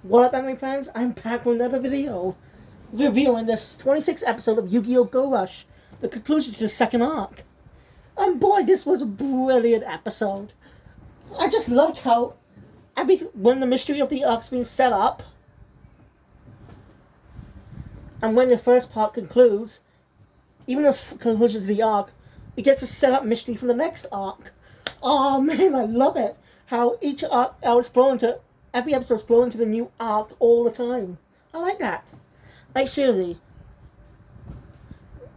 What up, anime fans? I'm back with another video reviewing this 26th episode of Yu-Gi-Oh! Go Rush, the conclusion to the second arc. And boy, this was a brilliant episode. I just like how when the mystery of the arc's been set up, and when the first part concludes, even the conclusion to the arc, we get to set up mystery for the next arc. Oh man, I love it. How each arc, every episode's flowing into the new arc all the time. I like that. Like seriously.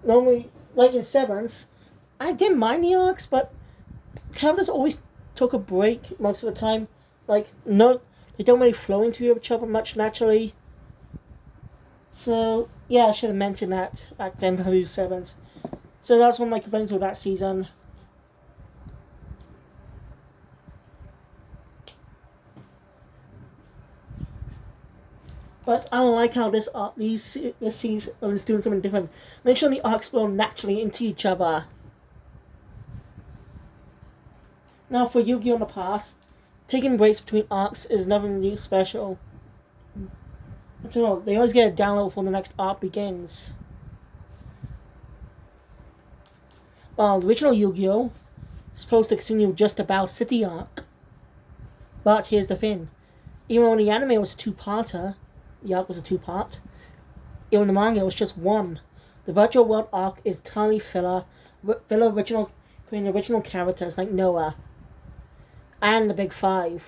Normally, like in Sevens, I didn't mind the arcs, but characters always took a break most of the time. Like, no, they don't really flow into each other much naturally. So, yeah, I should have mentioned that back then for Sevens. So that's one of my complaints with that season. But I like how this season is doing something different. Make sure the arcs flow naturally into each other. Now for Yu-Gi-Oh! In the past, taking breaks between arcs is nothing really special. After all, they always get a download before the next arc begins. Well, the original Yu-Gi-Oh! is supposed to continue just about City arc. But here's the thing. Even when the anime was a two-parter, the arc was a two-part, even the manga was just one. The virtual world arc is totally filler between the original characters like Noah and the Big Five.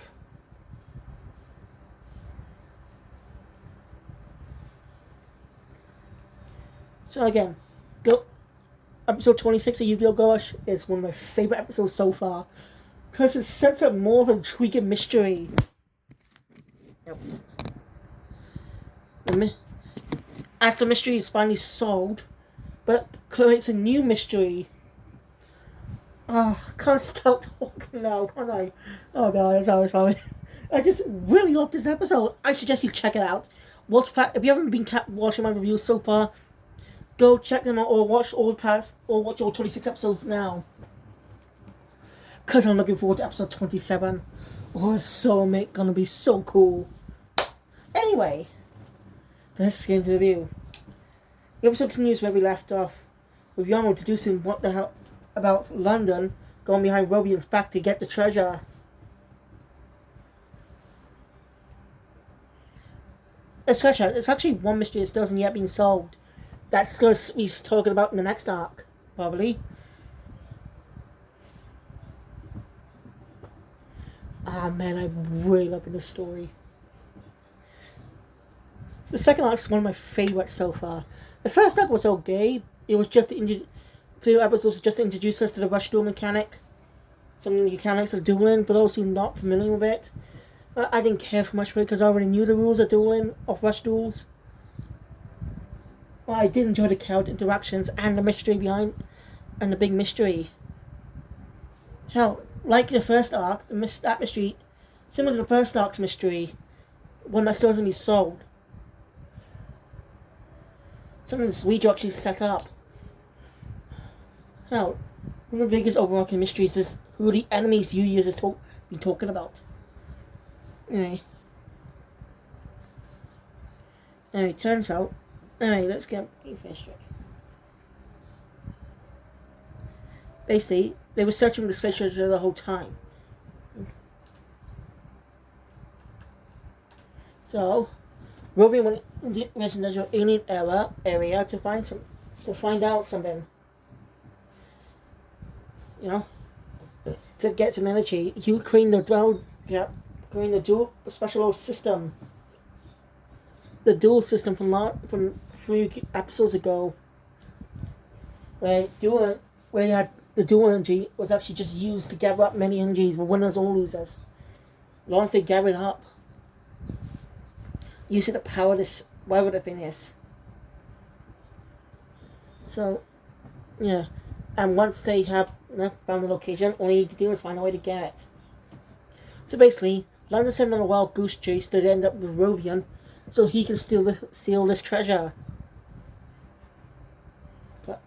So again, episode 26 of Yu-Gi-Oh! Go Rush is one of my favorite episodes so far because it sets up more of a intriguing mystery. Yep. As the mystery is finally solved, but creates a new mystery. I can't stop talking now, can I? Oh god, I'm sorry. I just really love this episode. I suggest you check it out. If you haven't been watching my reviews so far, go check them out or watch all 26 episodes now. Because I'm looking forward to episode 27. Oh, it's gonna be so cool. Anyway, let's get into the review. The episode continues where we left off, with Yano deducing what the hell about London going behind Robian's back to get the treasure. It's actually one mystery that still hasn't yet been solved. That's going to be talking about in the next arc, probably. Ah man, I'm really loving this story. The second arc is one of my favorites so far. The first arc was okay. It was just few episodes just to introduce us to the rush duel mechanic. Some of the mechanics of dueling, but also not familiar with it. I didn't care for much for it because I already knew the rules of rush duels. Well, I did enjoy the character interactions and the mystery behind, and the big mystery. Hell, like the first arc, that mystery, similar to the first arc's mystery, one that still hasn't been solved. Something this Ouija actually set up. Hell, one of the biggest overarching mysteries is who the enemies Yuya has been talking about. Anyway, turns out. Anyway, let's get straight. Basically, they were searching for the space treasure the whole time. So, Robian went into the residential alien area to find out something. You know, to get some energy. You creating the dual special system. The dual system from 3 episodes ago, where you had the dual energy was actually just used to gather up many energies, with winners or losers. As long as they gather it up, use it to power this whatever the thing is. So, yeah, and once they have found the location, all you need to do is find a way to get it. So basically, London sent on a wild goose chase to end up with Robian, so he can steal this treasure. But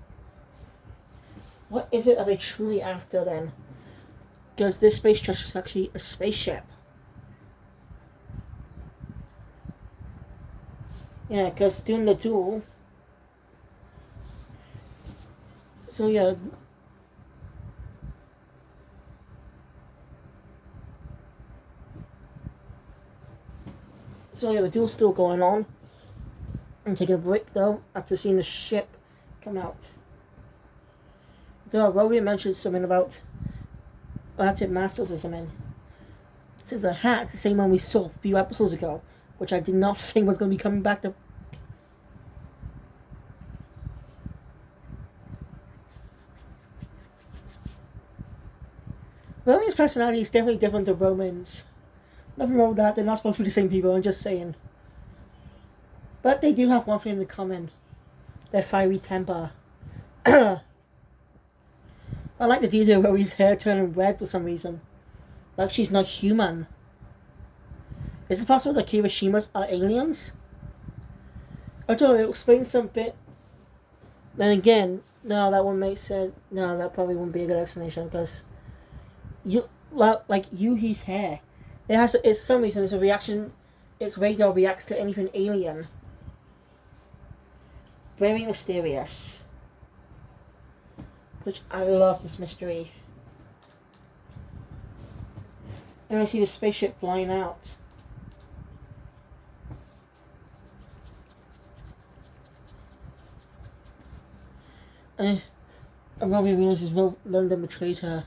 what is it are they truly after then? Because this space treasure is actually a spaceship. Yeah, because during the duel. So yeah. So yeah, the duel's still going on. I'm taking a break though after seeing the ship come out. Robbie mentioned something about Latin Masters or something. This is a hat, it's the same one we saw a few episodes ago, which I did not think was going to be coming back to. Roman's personality is definitely different to Roman's. Nothing wrong with that, they're not supposed to be the same people, I'm just saying. But they do have one thing in common: their fiery temper. I like the detail where his hair turning red for some reason. Like she's not human. Is it possible that Kirishimas are aliens? Although it explains some bit. Then again, no, that wouldn't make sense. No, that probably wouldn't be a good explanation because like Yuhi's hair, it's some reason there's a reaction. Its radar reacts to anything alien. Very mysterious. Which I love this mystery. And I see the spaceship flying out. And Robbie realizes London betrayed her.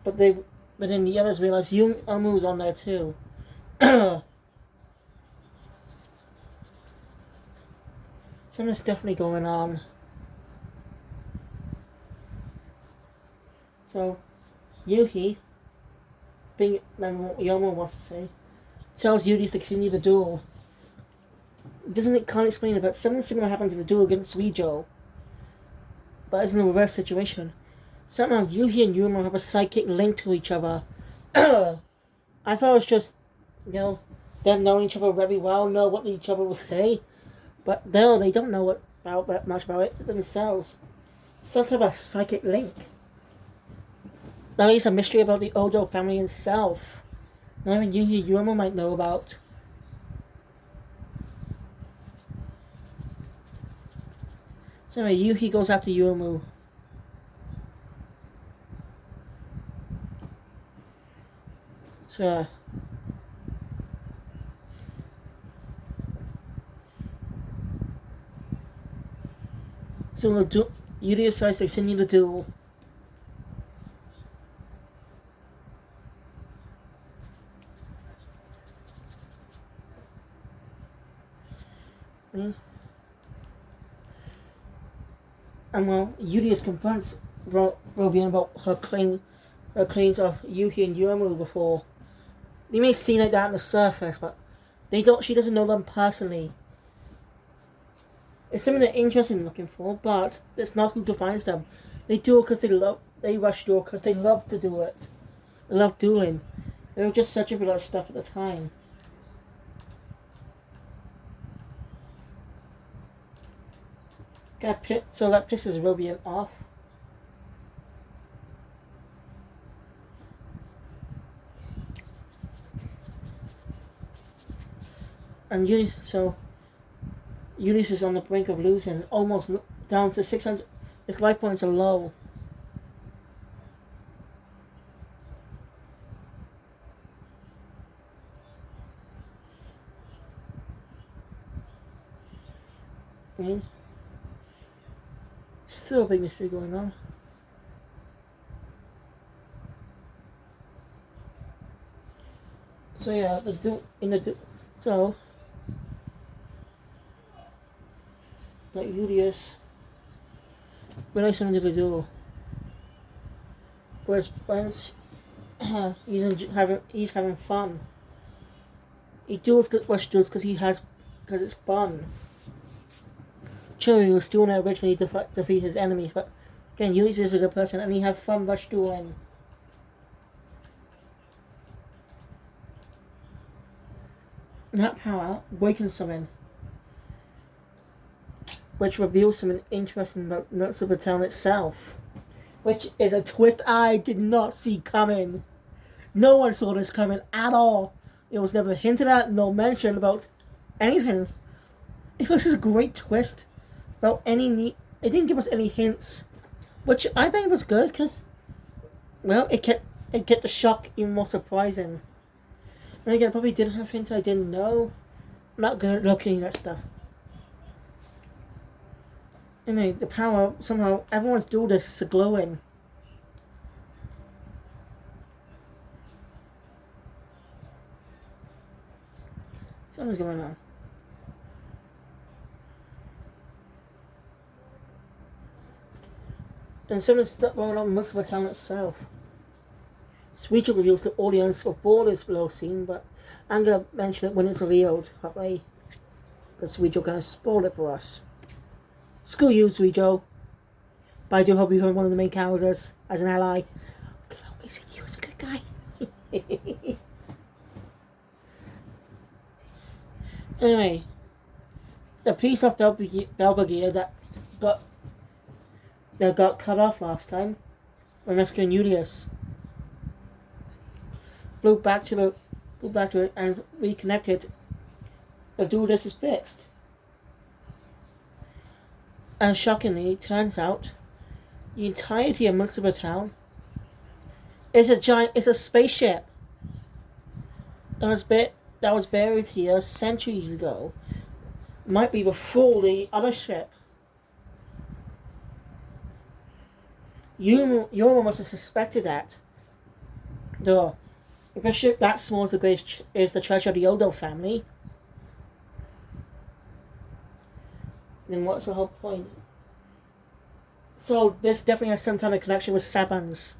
But then the others realize Omu's on there too. Something's definitely going on. So, Yuhi, being what Yomo wants to say, tells Yudi's to continue the duel. Can't explain it, but something similar happened to the duel against Suijo. But it's in a reverse situation. Somehow Yuhi and Yumo have a psychic link to each other. I thought it was just, them knowing each other very well, know what each other will say. But no, they don't know that much about it themselves. Some type of psychic link. Now there's a mystery about the Odo family itself. Not even Yuhi and Yumo might know about. So anyway, Yuhi goes after Yumu. So Yuki decides to continue the duel. And well, Julius confronts Robian about her claims of Yuki and Yomu before. They may seem like that on the surface, but she doesn't know them personally. It's something they're interested in looking for, but that's not who defines them. They do it because they rush duel because they love to do it. They love dueling. They were just searching for that stuff at the time. So that pisses Robian off. And Julius is on the brink of losing, almost down to 600. His life points are low. Still a big mystery going on. So yeah, so like Julius realized something to the duel. Whereas he's having fun. He duels because it's fun. Sure, he was still not originally defeat his enemies, but again, Julius is a good person and he had fun rush dueling. And that power awakens something, which reveals something interesting about Nuts of the Town itself, which is a twist I did not see coming. No one saw this coming at all. It was never hinted at, no mention about anything. It was a great twist about any need. It didn't give us any hints, which I think was good because, well, it kept the shock even more surprising. And again, I probably didn't have hints I didn't know. I'm not good at looking at stuff. Anyway, the power, somehow, everyone's Duelist is glowing. Something's going on. And something's going on most of the town itself. Sweeter reveals the audience before this below scene, but I'm gonna mention it when it's revealed, okay? Because Sweeter gonna spoil it for us. Screw you, Sweeter. But I do hope you become one of the main characters as an ally. Because I always think you as a good guy. Anyway, the piece of Belvedere that got cut off last time when rescuing Julius flew back to it and reconnected. The Duelist is fixed. And shockingly, it turns out the entirety of Municipal Town is a spaceship that was buried here centuries ago. Might be before the other ship. You must have suspected that. If a ship that small is the treasure of the Odo family, then what's the whole point? So this definitely has some kind of connection with Saban's.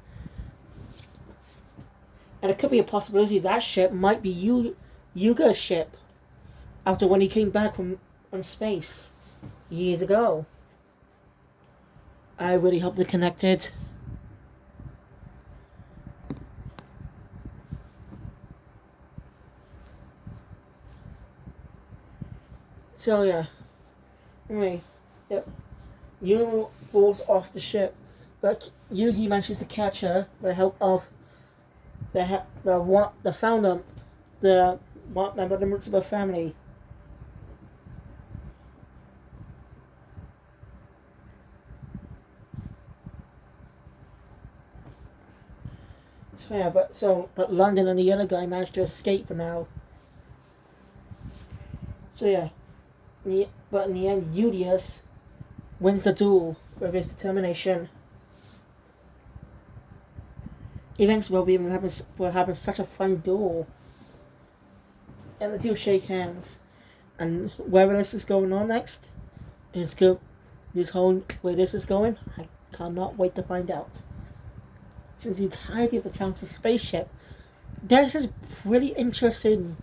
And it could be a possibility that ship might be Yuga's ship after when he came back from space years ago. I really hope they're connected. So yeah. Anyway, yep. Yu falls off the ship, but Yugi manages to catch her with the help of the founder, the member of the Municipal family. So yeah, but London and the other guy managed to escape for now. So yeah. But in the end, Julius wins the duel with his determination. Events will be having such a fun duel. And the two shake hands. And wherever this is going on next is good. Where this is going, I cannot wait to find out. Since the entirety of the town's a spaceship, this is pretty interesting.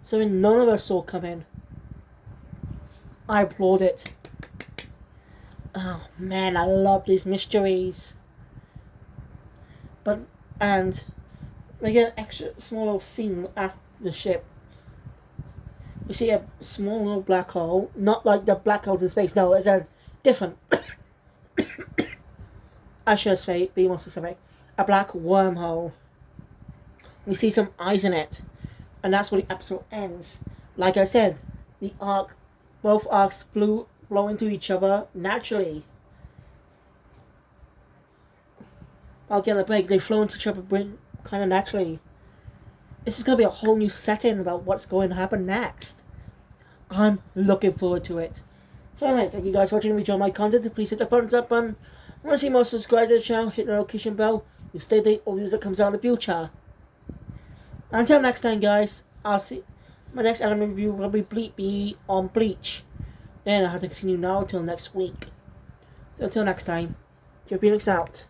Something none of us saw coming. I applaud it. Oh man, I love these mysteries. And we get an extra small little scene at the ship. We see a small little black hole, not like the black holes in space. No, it's a different. I should say, be more specific. A black wormhole. We see some eyes in it, and that's where the episode ends. Like I said, both arcs flow into each other naturally. I'll get a break. They flow into each other kind of naturally. This is going to be a whole new setting about what's going to happen next. I'm looking forward to it. So anyway, thank you guys for watching. If you enjoy my content, please hit the thumbs up button. Want to see more, subscribe to the channel, hit the notification bell. You stay updated all news that comes out in the future. Until next time, guys, I'll see. My next anime review will be on Bleach. Then I'll have to continue now until next week. So until next time, Phoenix out.